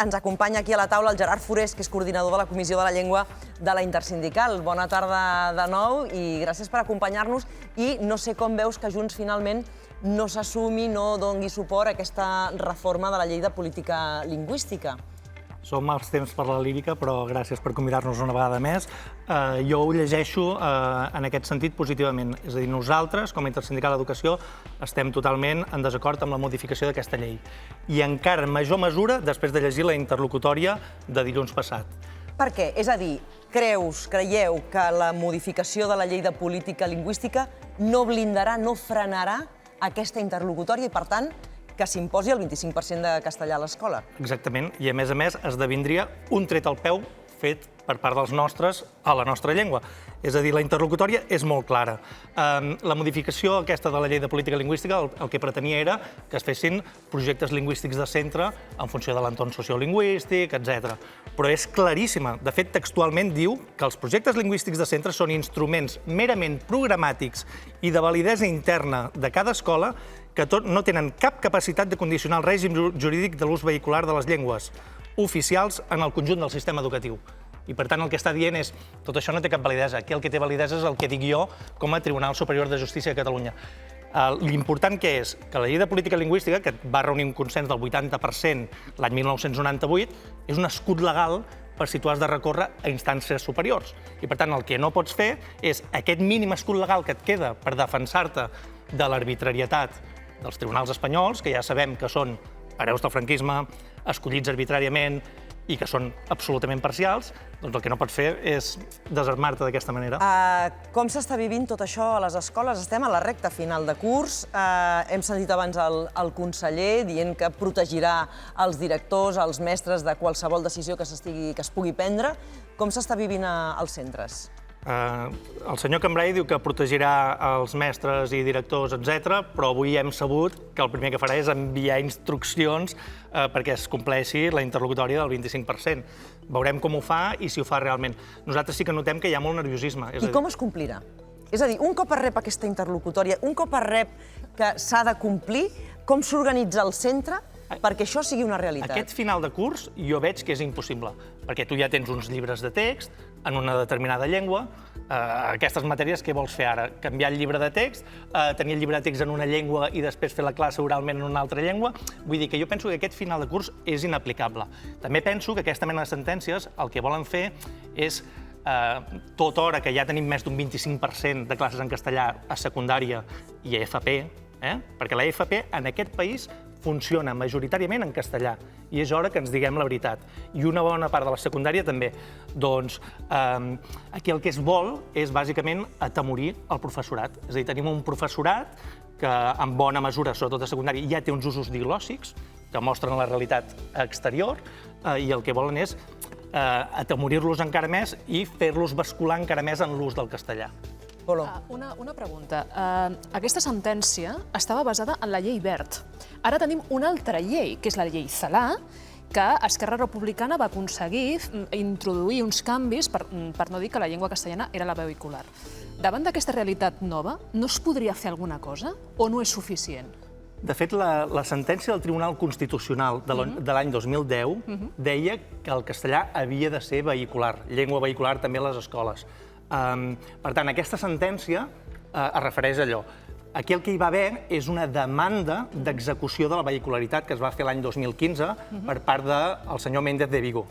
ens acompanya aquí a la taula el Gerard Forés, que és coordinador de la Comissió de la Llengua de la Intersindical. Bona tarda de nou i gràcies per acompanyar-nos. I no sé com veus que Junts finalment no s'assumi, no doni suport a aquesta reforma de la llei de política lingüística. Són mals temps per la lírica, però gràcies per convidar-nos una vegada més. Jo ho llegeixo en aquest sentit positivament. És a dir, nosaltres, com a Intersindical d'Educació, estem totalment en desacord amb la modificació d'aquesta llei. I encara en major mesura després de llegir la interlocutòria de dilluns passat. Per què? És a dir, creieu que la modificació de la llei de política lingüística no blindarà, no frenarà aquesta interlocutòria i, per tant, que s'imposi el 25% de castellà a l'escola? Exactament, i a més esdevindria un tret al peu fet per part dels nostres a la nostra llengua. És a dir, la interlocutòria és molt clara. La modificació aquesta de la llei de política lingüística el que pretenia era que es fessin projectes lingüístics de centre en funció de l'entorn sociolingüístic, etc. Però és claríssima. De fet, textualment diu que els projectes lingüístics de centre són instruments merament programàtics i de validesa interna de cada escola que no tenen cap capacitat de condicionar el règim jurídic de l'ús vehicular de les llengües oficials en el conjunt del sistema educatiu. I, per tant, el que està dient és tot això no té cap validesa. Aquí el que té validesa és el que dic jo com a Tribunal Superior de Justícia de Catalunya. L'important que és que la llei de política lingüística, que va reunir un consens del 80% l'any 1998, és un escut legal per si tu has de recórrer a instàncies superiors. I, per tant, el que no pots fer és aquest mínim escut legal que et queda per defensar-te de l'arbitrarietat dels tribunals espanyols, que ja sabem que són hereus del franquisme, escollits arbitràriament i que són absolutament parcials, doncs el que no pots fer és desarmar-te d'aquesta manera. Com s'està vivint tot això a les escoles? Estem a la recta final de curs. Hem sentit abans el conseller dient que protegirà els directors, els mestres de qualsevol decisió que es pugui prendre. Com s'està vivint als centres? El senyor Cambray diu que protegirà els mestres i directors, etc., però avui hem sabut que el primer que farà és enviar instruccions perquè es compleixi la interlocutòria del 25%. Veurem com ho fa i si ho fa realment. Nosaltres sí que notem que hi ha molt nerviosisme. I com es complirà? És a dir, un cop es rep aquesta interlocutòria, un cop es rep que s'ha de complir, com s'organitza el centre perquè això sigui una realitat? Aquest final de curs jo veig que és impossible, perquè tu ja tens uns llibres de text en una determinada llengua. Aquestes matèries, què vols fer ara? Canviar el llibre de text, tenir el llibre de text en una llengua i després fer la classe oralment en una altra llengua? Vull dir que jo penso que aquest final de curs és inaplicable. També penso que aquesta mena de sentències el que volen fer és, tota hora que ja tenim més d'un 25% de classes en castellà a secundària i a FP, perquè la FP en aquest país funciona majoritàriament en castellà i és hora que ens diguem la veritat. I una bona part de la secundària també. Doncs aquí el que es vol és bàsicament atemorir el professorat. És a dir, tenim un professorat que en bona mesura, sobretot a secundària, ja té uns usos diglòssics que mostren la realitat exterior i el que volen és atemorir-los encara més i fer-los bascular encara més en l'ús del castellà. Una pregunta. Aquesta sentència estava basada en la llei Wert. Ara tenim una altra llei, que és la llei Celaá, que Esquerra Republicana va aconseguir introduir uns canvis per no dir que la llengua castellana era la vehicular. Davant d'aquesta realitat nova, no es podria fer alguna cosa o no és suficient? De fet, la sentència del Tribunal Constitucional de l'any 2010 deia que el castellà havia de ser vehicular, llengua vehicular també a les escoles. Per tant, aquesta sentència es refereix a allò. Aquí el que hi va haver és una demanda d'execució de la vehicularitat que es va fer l'any 2015 per part del senyor Méndez de Vigo,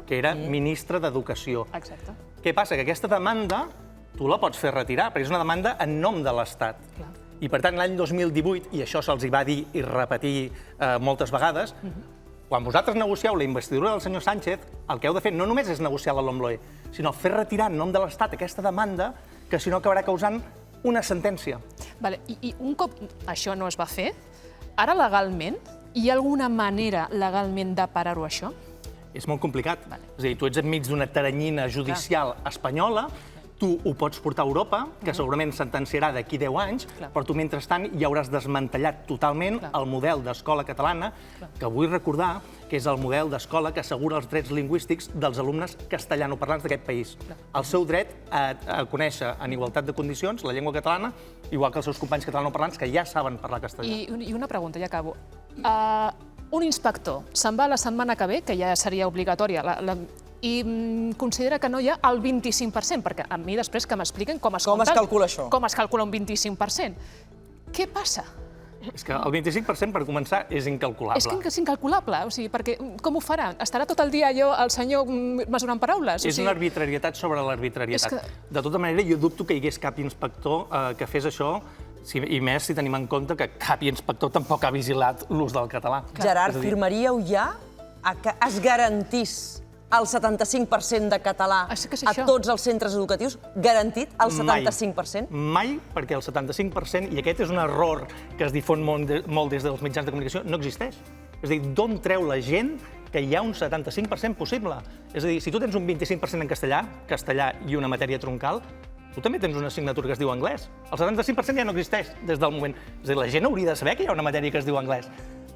que era ministre d'Educació. Què passa? Que aquesta demanda tu la pots fer retirar, perquè és una demanda en nom de l'Estat. I, per tant, l'any 2018, i això se'ls va dir i repetir moltes vegades, quan vosaltres negocieu la investidura del senyor Sánchez, el que heu de fer no només és negociar la LOMLOE, sinó fer retirar en nom de l'Estat aquesta demanda que, si no, acabarà causant una sentència. I un cop això no es va fer, ara legalment, hi ha alguna manera legalment de parar-ho, això? És molt complicat. És a dir, tu ets enmig d'una teranyina judicial espanyola, tu ho pots portar a Europa, que segurament sentenciarà d'aquí 10 anys, però tu, mentrestant, ja hauràs desmantellat totalment el model d'escola catalana, que vull recordar que és el model d'escola que assegura els drets lingüístics dels alumnes castellanoparlants d'aquest país. El seu dret a conèixer en igualtat de condicions la llengua catalana, igual que els seus companys catalanoparlants que ja saben parlar castellà. I una pregunta, ja acabo. un inspector se'n va la setmana que ve, que ja seria obligatòria, i considera que no hi ha el 25%, perquè a mi després que m'expliquen com es calcula això. Com es calcula un 25%. Què passa? És que el 25%, per començar, és incalculable. És que és incalculable, o sigui, perquè com ho farà? Estarà tot el dia allò, el senyor mesurant paraules? És una arbitrarietat sobre l'arbitrarietat. De tota manera, jo dubto que hi hagués cap inspector que fes això, i més si tenim en compte que cap inspector tampoc ha vigilat l'ús del català. Gerard, firmaríeu ja que es garantís el 75% de català a tots els centres educatius? Garantit el 75%? Mai, perquè el 75%, i aquest és un error que es difon molt des dels mitjans de comunicació, no existeix. És a dir, d'on treu la gent que hi ha un 75% possible? És a dir, si tu tens un 25% en castellà i una matèria troncal, tu també tens una assignatura que es diu anglès. El 75% ja no existeix des del moment. És a dir, la gent hauria de saber que hi ha una matèria que es diu anglès.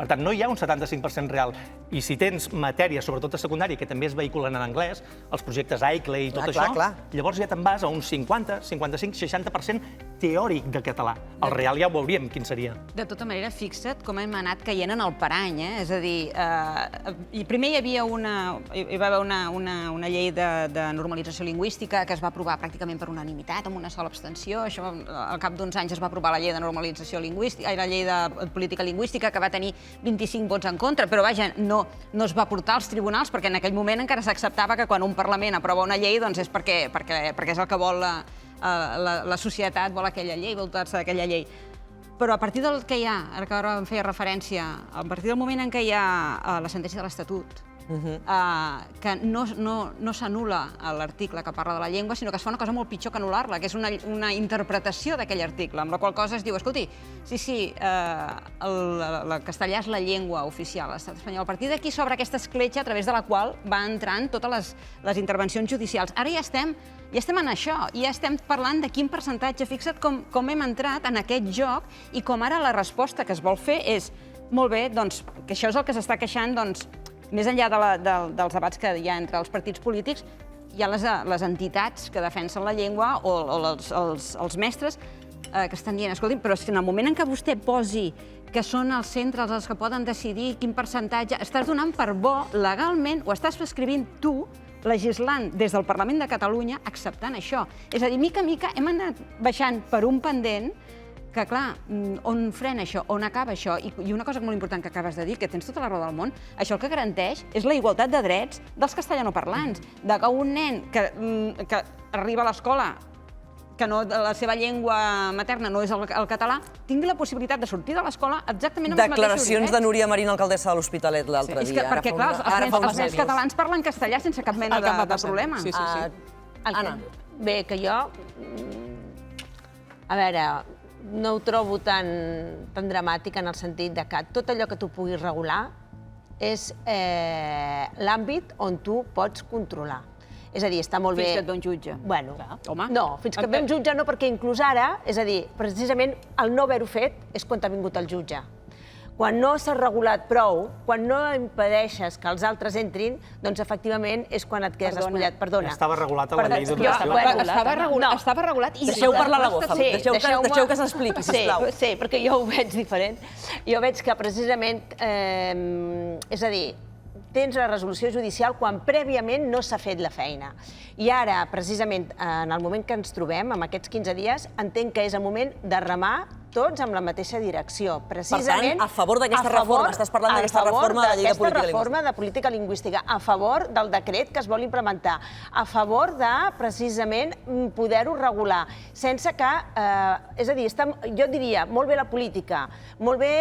Per tant, no hi ha un 75% real. I si tens matèries, sobretot a secundària, que també es vehiculen en anglès, els projectes AICLE i tot això, llavors ja te'n vas a un 50, 55, 60% teòric de català. El real ja ho veuríem quin seria. De tota manera, fixa't com hem anat caient en el parany, És a dir, primer hi va haver una llei de normalització lingüística que es va aprovar pràcticament per unanimitat, amb una sola abstenció. Això, al cap d'uns anys es va aprovar la llei de normalització lingüística, la llei de política lingüística, que va tenir 25 vots en contra, però vaja, no es va portar als tribunals, perquè en aquell moment encara s'acceptava que quan un Parlament aprova una llei doncs és perquè és el que vol la societat, vol aquella llei, vol dotar-se d'aquella llei. Però a partir del que hi ha, ara que ara em feia referència, a partir del moment en què hi ha la sentència de l'Estatut, que no s'anul·la l'article que parla de la llengua, sinó que es fa una cosa molt pitjor que anul·lar-la, que és una interpretació d'aquell article, amb la qual cosa es diu, escolti, sí, el castellà és la llengua oficial a l'estat espanyol. A partir d'aquí s'obre aquesta escletxa a través de la qual va entrant totes les intervencions judicials. Ara ja estem en això, ja estem parlant de quin percentatge. Fixa't com hem entrat en aquest joc i com ara la resposta que es vol fer és, molt bé, doncs, que això és el que s'està queixant, doncs, més enllà dels debats que hi ha entre els partits polítics, hi ha les entitats que defensen la llengua o els mestres que estan dient, escolti'm, però si en el moment en què vostè posi que són els centres els que poden decidir quin percentatge, estàs donant per bo legalment, o estàs escrivint tu, legislant des del Parlament de Catalunya, acceptant això. És a dir, mica en mica hem anat baixant per un pendent que, clar, on frena això, on acaba això? I una cosa molt important que acabes de dir, que tens tota la raó del món, això el que garanteix és la igualtat de drets dels castellanoparlants. De que un nen que arriba a l'escola, que la seva llengua materna no és el català, tingui la possibilitat de sortir de l'escola exactament amb els mateixos drets. Declaracions de Núria Marín, alcaldessa de l'Hospitalet, l'altre dia. Perquè, clar, els nens catalans parlen castellà sense cap mena de problema. Anna. Bé, que jo... A veure, no ho trobo tan dramàtic en el sentit de que tot allò que tu puguis regular és l'àmbit on tu pots controlar. És a dir, està molt bé... Fins que et ve un jutge. Bueno, no, fins que et ve un jutge no, perquè inclús ara, és a dir, precisament el no haver-ho fet és quan t'ha vingut el jutge. Quan no s'ha regulat prou, quan no impedeixes que els altres entrin, doncs efectivament és quan et quedes despullat. Perdona. Estava regulat a la llei d'educació. Estava regulat i... Deixeu parlar la Goza, deixeu que s'expliqui, sisplau. Sí, perquè jo ho veig diferent. Jo veig que precisament, és a dir, tens la resolució judicial quan prèviament no s'ha fet la feina. I ara, precisament, en el moment que ens trobem, en aquests 15 dies, entenc que és el moment de remar tots amb la mateixa direcció. Per tant, a favor d'aquesta reforma, estàs parlant d'aquesta reforma de la llei de política lingüística. Aquesta reforma de política lingüística, a favor del decret que es vol implementar, a favor de, precisament, poder-ho regular, sense que, és a dir, jo diria, molt bé la política, molt bé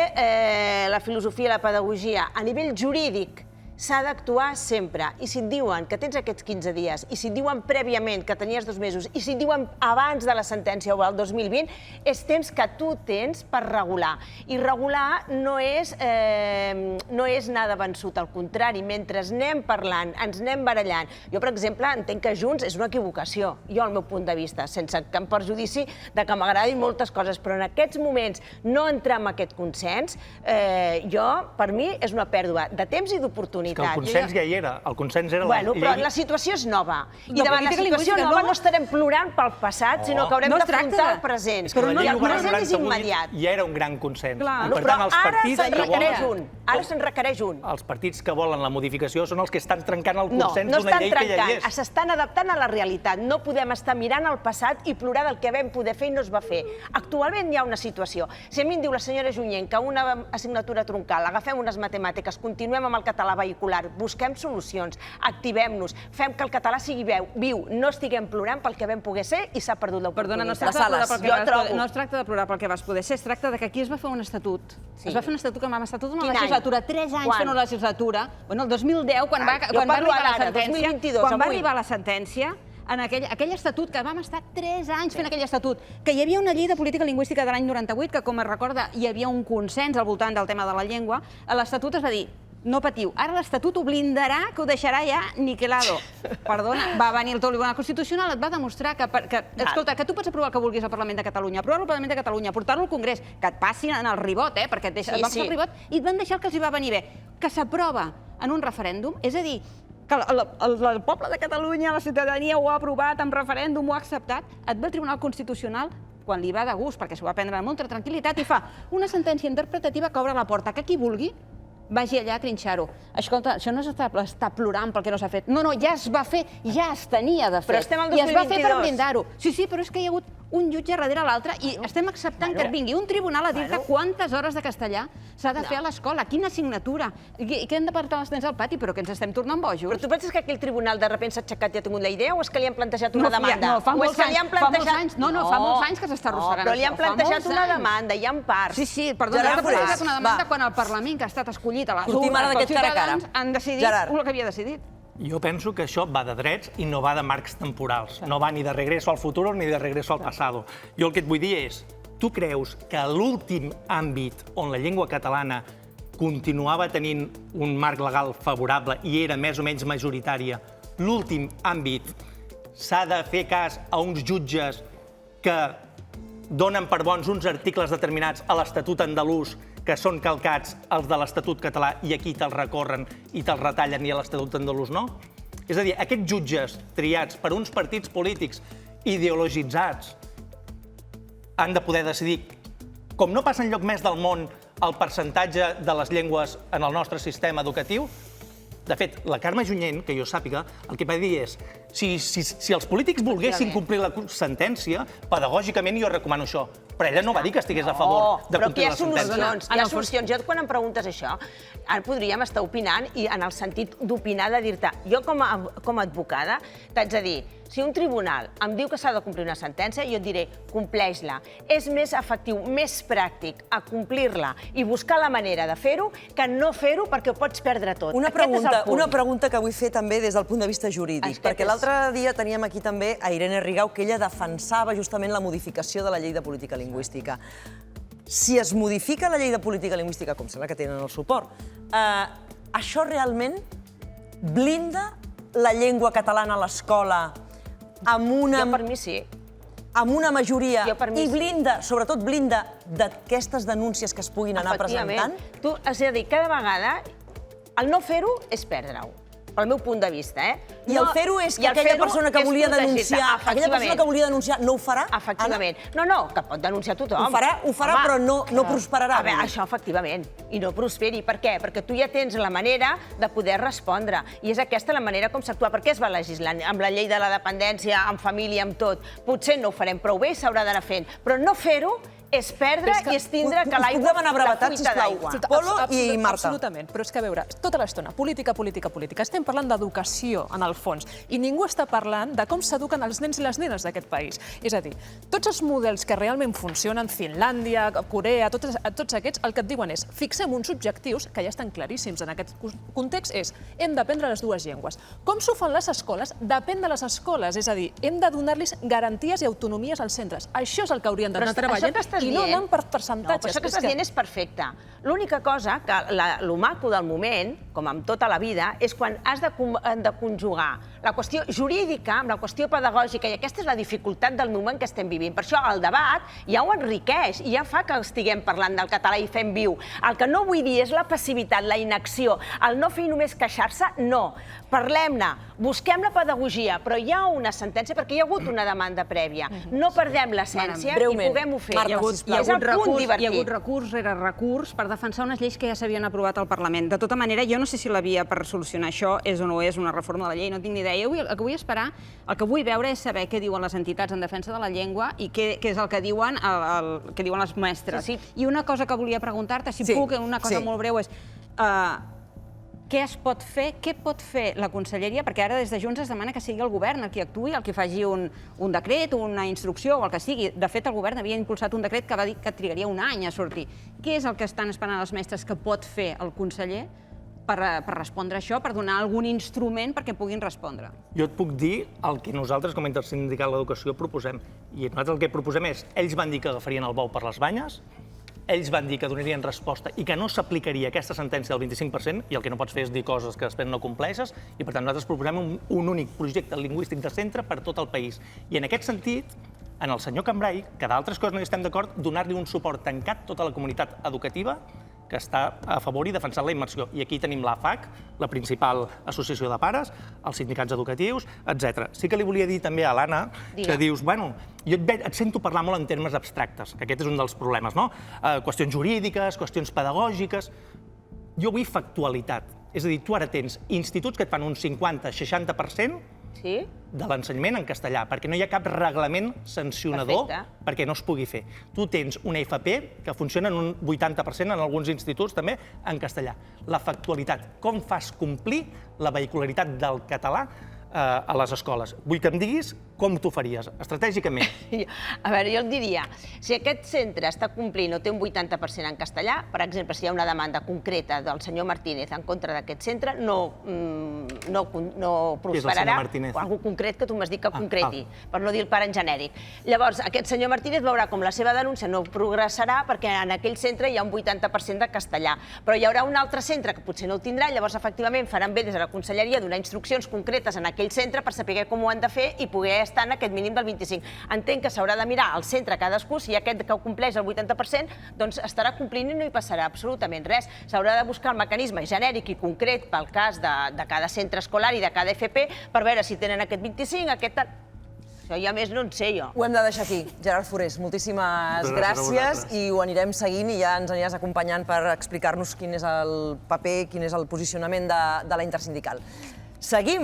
la filosofia, la pedagogia, a nivell jurídic, s'ha d'actuar sempre. I si et diuen que tens aquests 15 dies, i si et diuen prèviament que tenies 2 mesos, i si et diuen abans de la sentència o el 2020, és temps que tu tens per regular. I regular no és anar de vençut, al contrari, mentre anem parlant, ens anem barallant. Jo, per exemple, entenc que Junts és una equivocació, jo al meu punt de vista, sense que em perjudici de que m'agradin moltes coses, però en aquests moments no entrar en aquest consens, per mi és una pèrdua de temps i d'oportunitat. realitat. El consens ja hi era. El consens era Bueno, però llei... la situació és nova. I La davant la política situació lingüística nova no. no estarem plorant pel passat, sinó que haurem No es tracta d'afrontar de- el present. És que la I llei el 1 present és 98 immediat. ja era un gran consens. Clar. I per Però tant, els ara partits se'n que requereix volen... un. Ara se'n requereix un. Els partits que volen la modificació són els que estan trencant el No, consens no d'una estan llei que ja hi trencant, és. s'estan adaptant a la realitat. No podem estar mirant al passat i plorar del que vam poder fer i no es va fer. Actualment hi ha una situació. Si a mi em diu la senyora Junyent que una assignatura troncal, agafem unes matemàtiques, continuem amb el català vehicular, busquem solucions, activem-nos, fem que el català sigui viu, no estiguem plorant pel que vam poder ser i s'ha perdut Perdona, no es l'oportunitat. tracta de plorar pel que Jo vas poder- trobo. no es tracta de plorar pel que vas poder ser, es tracta de que aquí es va fer un estatut. Sí. Es va fer un estatut que vam estar tota una Quin any? legislatura, 3 anys Quan? fent una legislatura. Bueno, el 2010, quan va Jo parlo arribar la ara, sentència, 2022, quan va avui. arribar la sentència, en aquell estatut, que vam estar 3 anys fent aquell estatut, que hi havia una llei de política lingüística de l'any 98, que, com es recorda, hi havia un consens al voltant del tema de la llengua, a l'estatut es va dir, no patiu, ara l'Estatut ho blindarà, que ho deixarà ja niquelado. Perdona, va venir el Tribunal Constitucional, et va demostrar escolta, que tu pots aprovar el que vulguis al Parlament de Catalunya, aprovar-lo al Parlament de Catalunya, portar-lo al Congrés, que et passin en el ribot, perquè et Sí, van passar sí. el ribot, i et van deixar el que els hi va venir bé, que s'aprova en un referèndum, és a dir, que el poble de Catalunya, la ciutadania ho ha aprovat en referèndum, ho ha acceptat, et ve el Tribunal Constitucional quan li va de gust, perquè s'ho va prendre amb molta tranquil·litat, i fa una sentència interpretativa que obre la porta, que qui vulgui vagi allà a trinxar-ho. Escolta, això no s'està plorant perquè no s'ha fet. No, ja es va fer, ja es tenia de fer. Però estem al I es va fer per 2022. blindar-ho. Sí, però és que hi ha hagut un jutge darrere l'altre i estem acceptant que et vingui un tribunal a dir-te quantes hores de castellà s'ha de fer a l'escola, quina assignatura, i que hem de portar els nens al pati, però que ens estem tornant bojos. Però tu penses que aquell tribunal de sobte s'ha aixecat i ha tingut la idea o és que li han plantejat una demanda? No, fa O és molts que li anys. han plantejat... Fa molts anys que s'està arrossegant però li han això, fa plantejat molts una anys. demanda, hi ha parts. Sí, perdona, Gerard ha plantejat Forés, una demanda va. quan el Parlament, que ha estat escollit a les Sortim ara urnes d'aquest pels cara a cara. ciutadans, han decidit Gerard. el que havia decidit. Jo penso que això va de drets i no va de marcs temporals. No va ni de regreso al futuro ni de regreso al pasado. Jo el que et vull dir és, tu creus que l'últim àmbit on la llengua catalana continuava tenint un marc legal favorable i era més o menys majoritària, l'últim àmbit s'ha de fer cas a uns jutges que donen per bons uns articles determinats a l'Estatut andalús que són calcats els de l'Estatut català i aquí te'ls recorren i te'ls retallen i a l'Estatut andalús no? És a dir, aquests jutges triats per uns partits polítics ideologitzats han de poder decidir, com no passa enlloc més del món, el percentatge de les llengües en el nostre sistema educatiu. De fet, la Carme Junyent, que jo sàpiga, el que va dir és si els polítics volguessin complir la sentència, pedagògicament jo recomano això. Però ella no va dir que estigués a favor de però complir aquí hi ha la sentència. solucions. Hi ha solucions. Jo, quan em preguntes això, ara podríem estar opinant i en el sentit d'opinar, de dir-te, jo com a advocada t'haig de dir, si un tribunal em diu que s'ha de complir una sentència, jo et diré, compleix-la. És més efectiu, més pràctic a complir-la i buscar la manera de fer-ho que no fer-ho perquè ho pots perdre tot. Una Aquest és el punt. pregunta que vull fer també des del punt de vista jurídic, Aquest perquè és- l'altre dia teníem aquí també a Irene Rigau, que ella defensava justament la modificació de la llei de política lingüística. Si es modifica la llei de política lingüística, com sembla que tenen el suport, això realment blinda la llengua catalana a l'escola amb una... Jo per mi sí. amb una majoria Jo per mi i sí. blinda, sobretot blinda, d'aquestes denúncies que es puguin anar presentant? Tu, és a dir, cada vegada el no fer-ho és perdre-ho, pel meu punt de vista, I el fer-ho és que aquella persona que volia denunciar no ho farà? Efectivament. No, que pot denunciar tothom. Ho farà, però no prosperarà. A veure, això efectivament, i no prosperi. Per què? Perquè tu ja tens la manera de poder respondre, i és aquesta la manera com s'actua. Per què es va legislant? Amb la llei de la dependència, amb família, amb tot. Potser no ho farem prou bé i s'haurà d'anar fent, però no fer-ho és perdre i és tindre que l'aigua... Us puc demanar brevetat, sisplau? Polo i Marta. Absolutament, però és que a veure, tota l'estona, política. Estem parlant d'educació, en el fons, i ningú està parlant de com s'eduquen els nens i les nenes d'aquest país. És a dir, tots els models que realment funcionen, Finlàndia, Corea, tots aquests, el que et diuen és fixem uns objectius, que ja estan claríssims en aquest context, és hem d'aprendre les dues llengües. Com s'ho fan les escoles? Depèn de les escoles, és a dir, hem de donar-los garanties i autonomies als centres. Això és el que haurien d'anar treballant estàs I no dient... anant per No, percentatges. però això que estàs dient és perfecte. L'única cosa que lo maco del moment, com amb tota la vida, és quan has de conjugar la qüestió jurídica amb la qüestió pedagògica, i aquesta és la dificultat del moment que estem vivint. Per això el debat ja ho enriqueix i ja fa que estiguem parlant del català i fem viu. El que no vull dir és la passivitat, la inacció, el no fer només queixar-se, no. Parlem-ne, busquem la pedagogia, però hi ha una sentència perquè hi ha hagut una demanda prèvia. No perdem l'essència i puguem-ho fer. Marta, sisplau. És el punt divertit. Hi ha hagut recurs rere recurs per defensar unes lleis que ja s'havien aprovat al Parlament. De tota manera, jo no sé si la via per solucionar això és o no és una reforma de la llei, no tinc ni idea. Jo el que vull esperar, el que vull veure és saber què diuen les entitats en defensa de la llengua i què és el que diuen les mestres. I una cosa que volia preguntar-te, si puc, una cosa molt breu, és què es pot fer, què pot fer la Conselleria, perquè ara des de Junts es demana que sigui el govern el que actuï, el que faci un decret, una instrucció o el que sigui. De fet, el govern havia impulsat un decret que va dir que trigaria un any a sortir. Què és el que estan esperant els mestres que pot fer el conseller per respondre a això, per donar algun instrument perquè puguin respondre? Jo et puc dir el que nosaltres, com a Intersindical d'Educació, proposem. I nosaltres el que proposem és, ells van dir que agafarien el bou per les banyes, ells van dir que donarien resposta i que no s'aplicaria aquesta sentència del 25%, i el que no pots fer és dir coses que després no compleixes, i per tant nosaltres proposem un únic projecte lingüístic de centre per tot el país. I en aquest sentit, en el senyor Cambray, que d'altres coses no hi estem d'acord, donar-li un suport tancat a tota la comunitat educativa que està a favor i defensant la immersió. I aquí tenim l'AFAC, la principal associació de pares, els sindicats educatius, etc. Sí que li volia dir també a l'Anna que dius, bueno, jo et sento parlar molt en termes abstractes, que aquest és un dels problemes, no? Qüestions jurídiques, qüestions pedagògiques... Jo vull factualitat. És a dir, tu ara tens instituts que et fan un 50-60% de l'ensenyament en castellà, perquè no hi ha cap reglament sancionador perquè no es pugui fer. Tu tens una FP que funciona en un 80% en alguns instituts també en castellà. La factualitat, com fas complir la vehicularitat del català a les escoles. Vull que em diguis com t'ho faries, estratègicament. A veure, jo et diria, si aquest centre està complint o té un 80% en castellà, per exemple, si hi ha una demanda concreta del senyor Martínez en contra d'aquest centre, no prosperarà. Algú concret que tu m'has dit que concreti, per no dir el pare en genèric. Llavors, aquest senyor Martínez veurà com la seva denúncia no progressarà perquè en aquell centre hi ha un 80% de castellà. Però hi haurà un altre centre que potser no el tindrà, llavors, efectivament, faran bé des de la Conselleria donar instruccions concretes en aquell centre per saber com ho han de fer i poder estar en aquest mínim del 25%. Entenc que s'haurà de mirar al centre cadascú, si aquest que ho compleix el 80%, doncs estarà complint i no hi passarà absolutament res. S'haurà de buscar el mecanisme genèric i concret pel cas de cada centre escolar i de cada FP per veure si tenen aquest 25%, aquest tal... Això ja més no en sé jo. Ho hem de deixar aquí. Gerard Forés, moltíssimes gràcies i ho anirem seguint i ja ens aniràs acompanyant per explicar-nos quin és el paper, quin és el posicionament de la Intersindical. Seguim.